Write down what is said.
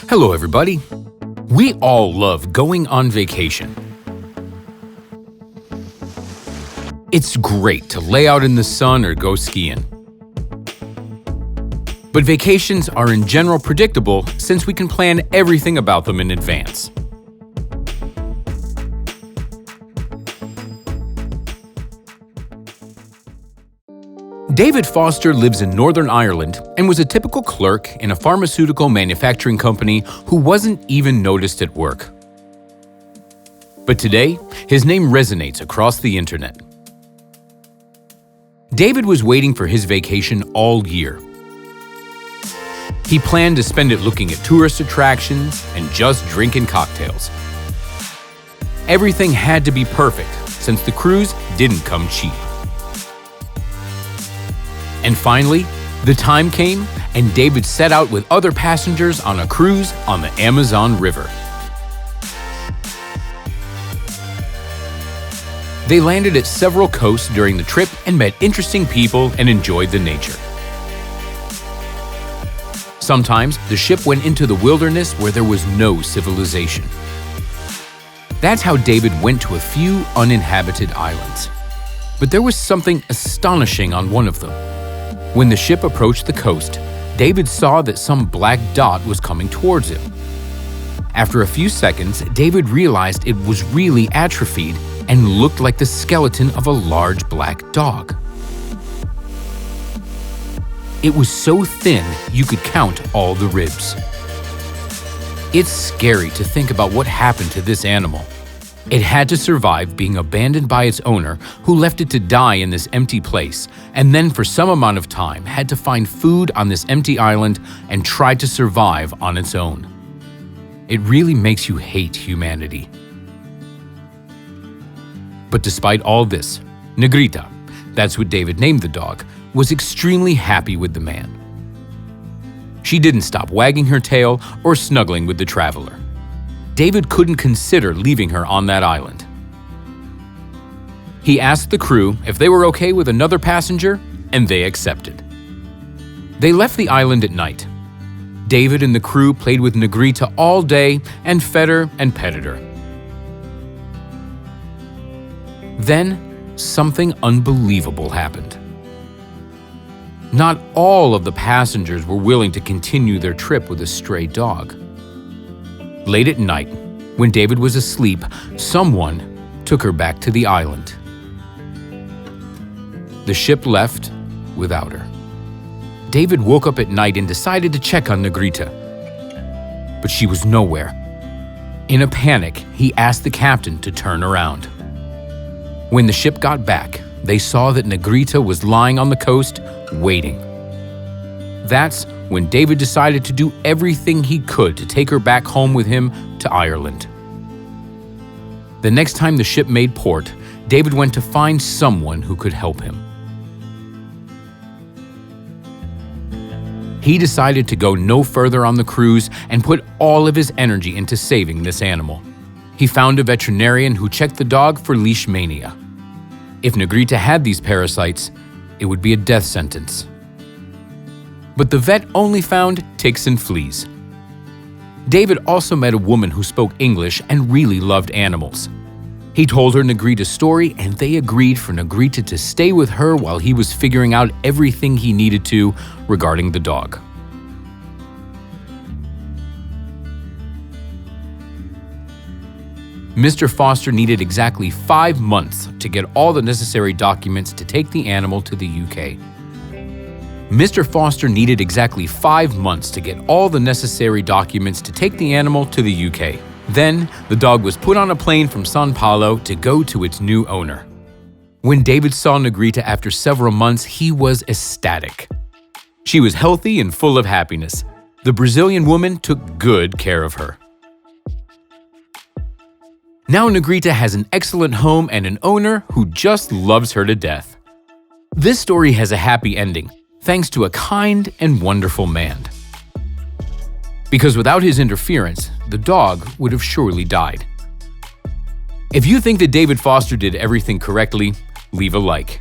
Hello, everybody. We all love going on vacation. It's great to lay out in the sun or go skiing. But vacations are in general predictable since we can plan everything about them in advance. David Foster lives in Northern Ireland and was a typical clerk in a pharmaceutical manufacturing company who wasn't even noticed at work. But today, his name resonates across the internet. David was waiting for his vacation all year. He planned to spend it looking at tourist attractions and just drinking cocktails. Everything had to be perfect since the cruise didn't come cheap. And finally, the time came and David set out with other passengers on a cruise on the Amazon River. They landed at several coasts during the trip and met interesting people and enjoyed the nature. Sometimes the ship went into the wilderness where there was no civilization. That's how David went to a few uninhabited islands. But there was something astonishing on one of them. When the ship approached the coast, David saw that some black dot was coming towards him. After a few seconds, David realized it was really atrophied and looked like the skeleton of a large black dog. It was so thin you could count all the ribs. It's scary to think about what happened to this animal. It had to survive being abandoned by its owner, who left it to die in this empty place, and then for some amount of time had to find food on this empty island and try to survive on its own. It really makes you hate humanity. But despite all this, Negrita, that's what David named the dog, was extremely happy with the man. She didn't stop wagging her tail or snuggling with the traveler. David couldn't consider leaving her on that island. He asked the crew if they were okay with another passenger, and they accepted. They left the island at night. David and the crew played with Negrita all day and fed her and petted her. Then, something unbelievable happened. Not all of the passengers were willing to continue their trip with a stray dog. Late at night, when David was asleep, someone took her back to the island. The ship left without her. David woke up at night and decided to check on Negrita, but she was nowhere. In a panic, he asked the captain to turn around. When the ship got back, they saw that Negrita was lying on the coast, waiting. That's when David decided to do everything he could to take her back home with him to Ireland. The next time the ship made port, David went to find someone who could help him. He decided to go no further on the cruise and put all of his energy into saving this animal. He found a veterinarian who checked the dog for leishmania. If Negrita had these parasites, it would be a death sentence. But the vet only found ticks and fleas. David also met a woman who spoke English and really loved animals. He told her Negrita's story, and they agreed for Negrita to stay with her while he was figuring out everything he needed to regarding the dog. Mr. Foster needed exactly 5 months to get all the necessary documents to take the animal to the UK. Mr. Foster needed exactly 5 months to get all the necessary documents to take the animal to the UK. Then, the dog was put on a plane from São Paulo to go to its new owner. When David saw Negrita after several months, he was ecstatic. She was healthy and full of happiness. The Brazilian woman took good care of her. Now Negrita has an excellent home and an owner who just loves her to death. This story has a happy ending, thanks to a kind and wonderful man. Because without his interference, the dog would have surely died. If you think that David Foster did everything correctly, leave a like.